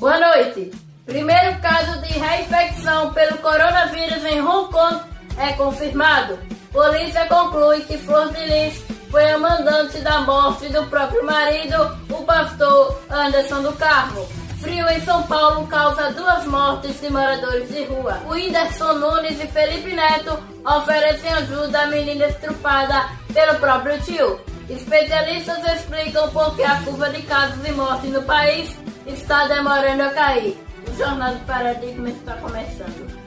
Boa noite. Primeiro caso de reinfecção pelo coronavírus em Hong Kong é confirmado. Polícia conclui que Flor de Lis foi a mandante da morte do próprio marido, o pastor Anderson do Carmo. Frio em São Paulo causa 2 mortes de moradores de rua. O Whindersson Nunes e Felipe Neto oferecem ajuda à menina estrupada pelo próprio tio. Especialistas explicam por que a curva de casos e mortes no país está demorando a cair. O Jornal do Paradigma está começando.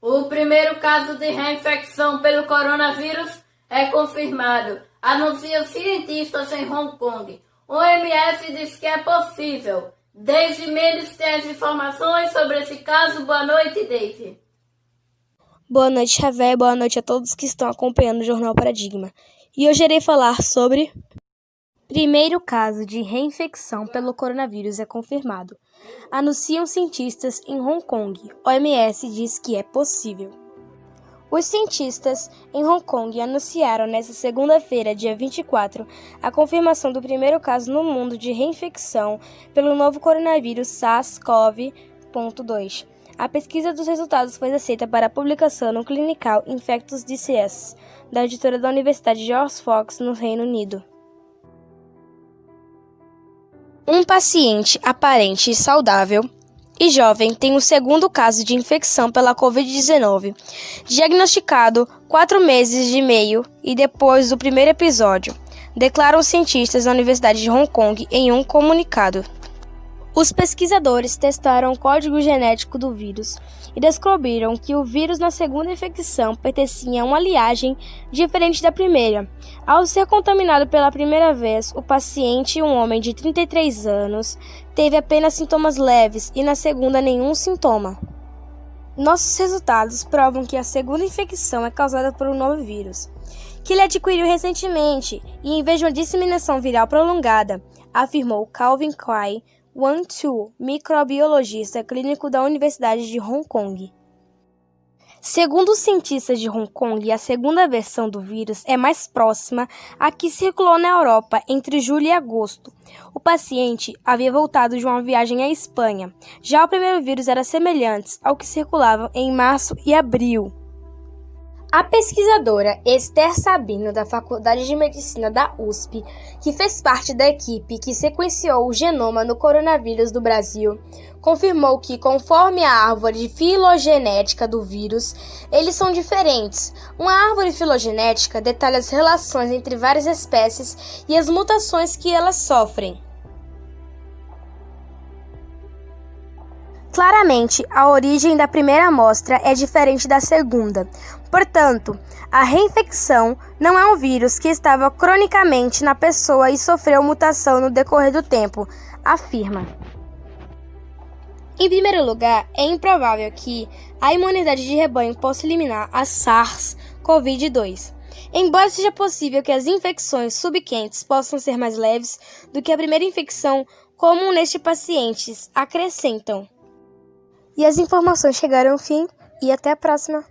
O primeiro caso de reinfecção pelo coronavírus é confirmado, anunciam cientistas em Hong Kong. O OMS diz que é possível. Daisy Mendes tem as informações sobre esse caso. Boa noite, Daisy. Boa noite, Ravel. Boa noite a todos que estão acompanhando o Jornal Paradigma. E hoje irei falar sobre... Primeiro caso de reinfecção pelo coronavírus é confirmado. Anunciam cientistas em Hong Kong. OMS diz que é possível. Os cientistas em Hong Kong anunciaram nesta segunda-feira, dia 24, a confirmação do primeiro caso no mundo de reinfecção pelo novo coronavírus SARS-CoV-2. A pesquisa dos resultados foi aceita para publicação no Clinical Infectious Diseases, da editora da Universidade de Oxford, no Reino Unido. Um paciente aparente saudável e jovem tem o segundo caso de infecção pela Covid-19, diagnosticado 4 meses e meio e depois do primeiro episódio, declaram cientistas da Universidade de Hong Kong em um comunicado. Os pesquisadores testaram o código genético do vírus e descobriram que o vírus na segunda infecção pertencia a uma linhagem diferente da primeira. Ao ser contaminado pela primeira vez, o paciente, um homem de 33 anos, teve apenas sintomas leves e na segunda nenhum sintoma. Nossos resultados provam que a segunda infecção é causada por um novo vírus, que ele adquiriu recentemente e em vez de uma disseminação viral prolongada, afirmou Calvin Cai, Wan Tu, microbiologista clínico da Universidade de Hong Kong. Segundo os cientistas de Hong Kong, a segunda versão do vírus é mais próxima à que circulou na Europa entre julho e agosto. O paciente havia voltado de uma viagem à Espanha. Já o primeiro vírus era semelhante ao que circulava em março e abril. A pesquisadora Esther Sabino, da Faculdade de Medicina da USP, que fez parte da equipe que sequenciou o genoma no coronavírus do Brasil, confirmou que, conforme a árvore filogenética do vírus, eles são diferentes. Uma árvore filogenética detalha as relações entre várias espécies e as mutações que elas sofrem. Claramente, a origem da primeira amostra é diferente da segunda. Portanto, a reinfecção não é um vírus que estava cronicamente na pessoa e sofreu mutação no decorrer do tempo, afirma. Em primeiro lugar, é improvável que a imunidade de rebanho possa eliminar a SARS-CoV-2. Embora seja possível que as infecções subquentes possam ser mais leves do que a primeira infecção comum nestes pacientes, acrescentam. E as informações chegaram ao fim e até a próxima.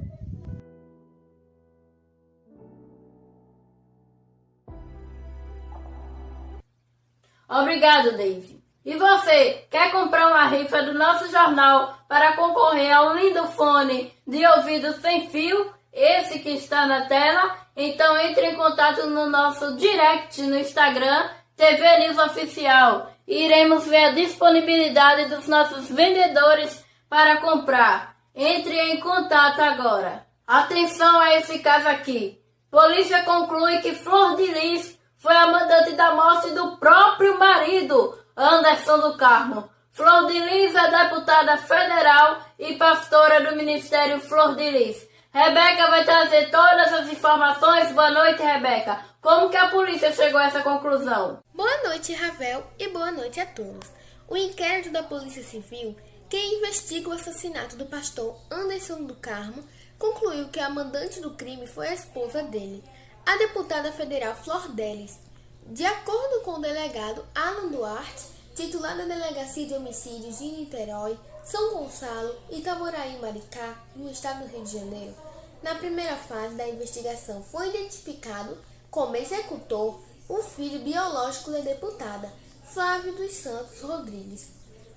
Obrigado, Daisy. E você, quer comprar uma rifa do nosso jornal para concorrer ao lindo fone de ouvido sem fio, esse que está na tela? Então entre em contato no nosso direct no Instagram, TV News Oficial. E iremos ver a disponibilidade dos nossos vendedores para comprar. Entre em contato agora. Atenção a esse caso aqui. Polícia conclui que Flor de Lis foi a mandante da morte do próprio marido, Anderson do Carmo. Flor de Lis é deputada federal e pastora do Ministério Flor de Lis. Rebeca vai trazer todas as informações. Boa noite, Rebeca. Como que a polícia chegou a essa conclusão? Boa noite, Ravel, e boa noite a todos. O inquérito da Polícia Civil, que investiga o assassinato do pastor Anderson do Carmo, concluiu que a mandante do crime foi a esposa dele, a deputada federal Flor Delis. De acordo com o delegado Alan Duarte, titular da Delegacia de Homicídios de Niterói, São Gonçalo, Itaboraí e Maricá, no estado do Rio de Janeiro, na primeira fase da investigação foi identificado como executor o filho biológico da deputada, Flávio dos Santos Rodrigues.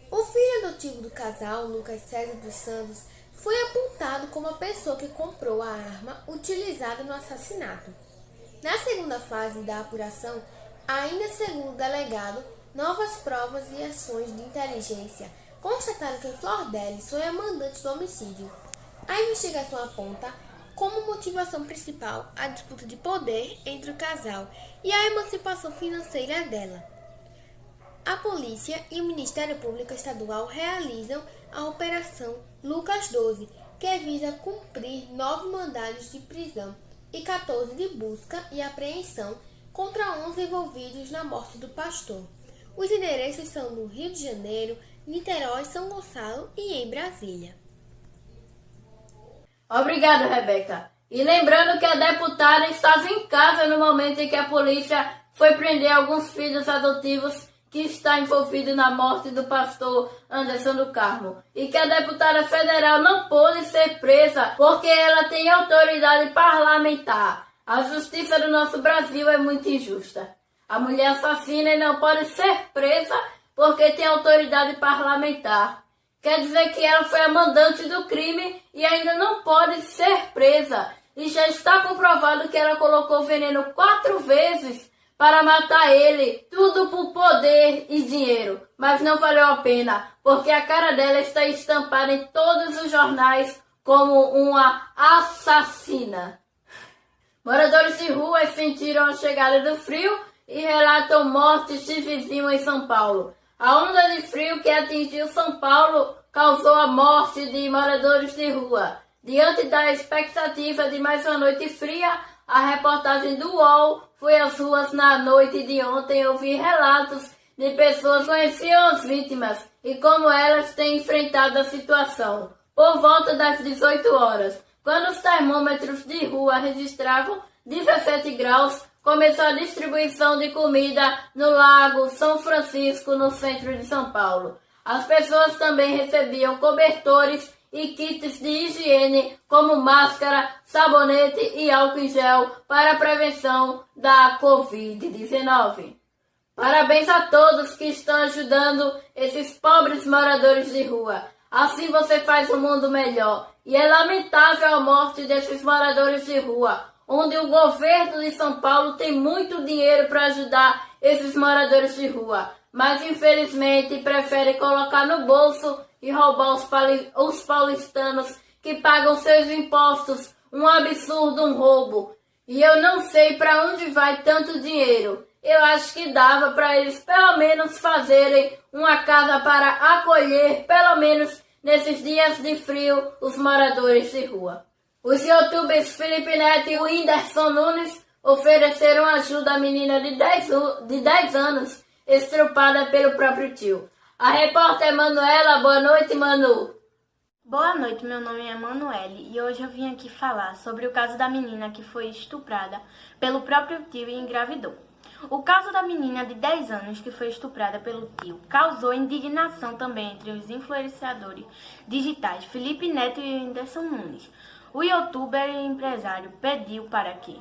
O filho adotivo do casal, Lucas César dos Santos, foi apontado como a pessoa que comprou a arma utilizada no assassinato. Na segunda fase da apuração, ainda segundo o delegado, novas provas e ações de inteligência constataram que Flor Delis foi a mandante do homicídio. A investigação aponta como motivação principal a disputa de poder entre o casal e a emancipação financeira dela. A polícia e o Ministério Público Estadual realizam a Operação Lucas 12, que visa cumprir 9 mandados de prisão e 14 de busca e apreensão contra 11 envolvidos na morte do pastor. Os endereços são no Rio de Janeiro, Niterói, São Gonçalo e em Brasília. Obrigado, Rebeca. E lembrando que a deputada estava em casa no momento em que a polícia foi prender alguns filhos adotivos que está envolvido na morte do pastor Anderson do Carmo. E que a deputada federal não pôde ser presa porque ela tem autoridade parlamentar. A justiça do nosso Brasil é muito injusta. A mulher assassina e não pode ser presa porque tem autoridade parlamentar. Quer dizer que ela foi a mandante do crime e ainda não pode ser presa. E já está comprovado que ela colocou veneno 4 vezes para matar ele. Tudo por poder e dinheiro. Mas não valeu a pena, porque a cara dela está estampada em todos os jornais como uma assassina. Moradores de ruas sentiram a chegada do frio e relatam mortes de vizinho em São Paulo. A onda de frio que atingiu São Paulo causou a morte de moradores de rua. Diante da expectativa de mais uma noite fria, a reportagem do UOL foi às ruas na noite de ontem e ouvir relatos de pessoas que conheciam as vítimas e como elas têm enfrentado a situação. Por volta das 18 horas, quando os termômetros de rua registravam 17 graus, começou a distribuição de comida no Lago São Francisco, no centro de São Paulo. As pessoas também recebiam cobertores e kits de higiene, como máscara, sabonete e álcool em gel para a prevenção da Covid-19. Parabéns a todos que estão ajudando esses pobres moradores de rua. Assim você faz um mundo melhor. E é lamentável a morte desses moradores de rua, onde o governo de São Paulo tem muito dinheiro para ajudar esses moradores de rua, mas infelizmente prefere colocar no bolso e roubar os paulistanos que pagam seus impostos. Um absurdo, um roubo. E eu não sei para onde vai tanto dinheiro. Eu acho que dava para eles pelo menos fazerem uma casa para acolher, pelo menos nesses dias de frio, os moradores de rua. Os youtubers Felipe Neto e o Whindersson Nunes ofereceram ajuda à menina de 10 anos, estrupada pelo próprio tio. A repórter Manuela, boa noite, Manu. Boa noite, meu nome é Manuele e hoje eu vim aqui falar sobre o caso da menina que foi estuprada pelo próprio tio e engravidou. O caso da menina de 10 anos que foi estuprada pelo tio causou indignação também entre os influenciadores digitais Felipe Neto e Whindersson Nunes. O youtuber e empresário pediu para que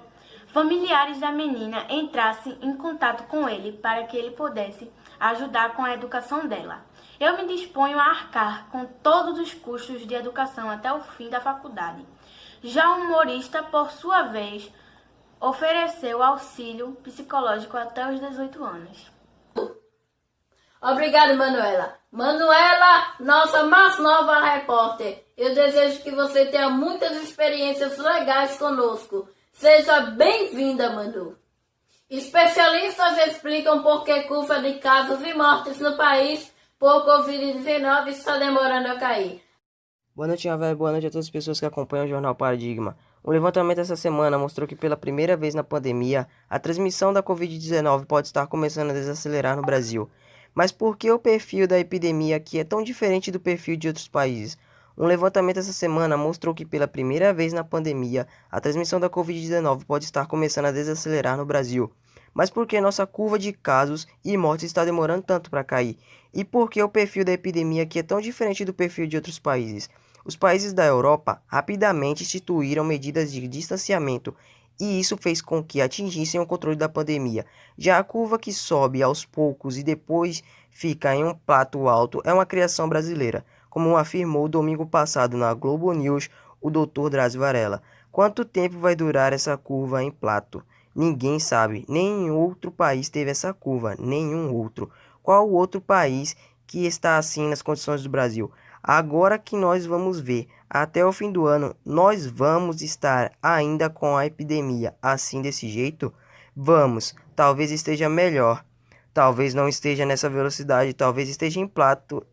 familiares da menina entrassem em contato com ele para que ele pudesse ajudar com a educação dela. Eu me disponho a arcar com todos os custos de educação até o fim da faculdade. Já o humorista, por sua vez, ofereceu auxílio psicológico até os 18 anos. Obrigada, Manuela. Manuela, nossa mais nova repórter, eu desejo que você tenha muitas experiências legais conosco. Seja bem-vinda, Manu. Especialistas explicam por que curva de casos e mortes no país por Covid-19 está demorando a cair. Boa noite, Ravel. Boa noite a todas as pessoas que acompanham o Jornal Paradigma. Um levantamento essa semana mostrou que pela primeira vez na pandemia, a transmissão da Covid-19 pode estar começando a desacelerar no Brasil. Mas por que o perfil da epidemia aqui é tão diferente do perfil de outros países? Um levantamento essa semana mostrou que pela primeira vez na pandemia, a transmissão da Covid-19 pode estar começando a desacelerar no Brasil. Mas por que nossa curva de casos e mortes está demorando tanto para cair? E por que o perfil da epidemia aqui é tão diferente do perfil de outros países? Os países da Europa rapidamente instituíram medidas de distanciamento e isso fez com que atingissem o controle da pandemia. Já a curva que sobe aos poucos e depois fica em um plato alto é uma criação brasileira, como afirmou domingo passado na Globo News o Dr. Drauzio Varela. Quanto tempo vai durar essa curva em plato? Ninguém sabe. Nenhum outro país teve essa curva, nenhum outro. Qual o outro país que está assim nas condições do Brasil? Agora que nós vamos ver, até o fim do ano, nós vamos estar ainda com a epidemia assim desse jeito? Vamos, talvez esteja melhor, talvez não esteja nessa velocidade, talvez esteja em plato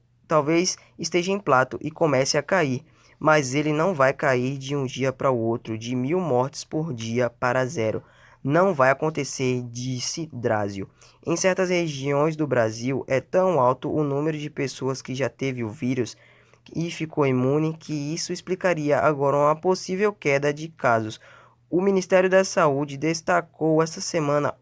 e comece a cair. Mas ele não vai cair de um dia para o outro, de 1000 mortes por dia para 0. Não vai acontecer, disse Drauzio. Em certas regiões do Brasil é tão alto o número de pessoas que já teve o vírus e ficou imune que isso explicaria agora uma possível queda de casos. O Ministério da Saúde destacou esta semana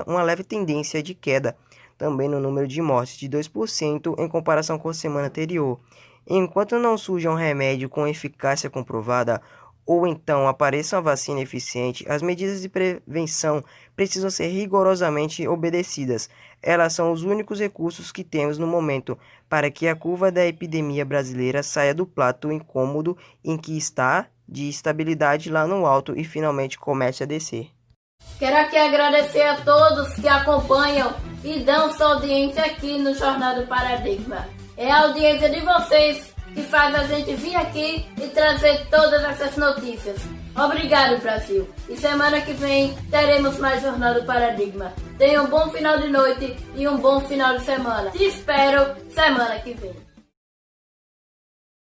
uma leve tendência de queda, também no número de mortes, de 2% em comparação com a semana anterior. Enquanto não surja um remédio com eficácia comprovada, ou então apareça uma vacina eficiente, as medidas de prevenção precisam ser rigorosamente obedecidas. Elas são os únicos recursos que temos no momento para que a curva da epidemia brasileira saia do plato incômodo em que está, de estabilidade lá no alto e finalmente comece a descer. Quero aqui agradecer a todos que acompanham e dão sua audiência aqui no Jornal do Paradigma. É a audiência de vocês que faz a gente vir aqui e trazer todas essas notícias. Obrigado, Brasil. E semana que vem teremos mais Jornal do Paradigma. Tenha um bom final de noite e um bom final de semana. Te espero semana que vem.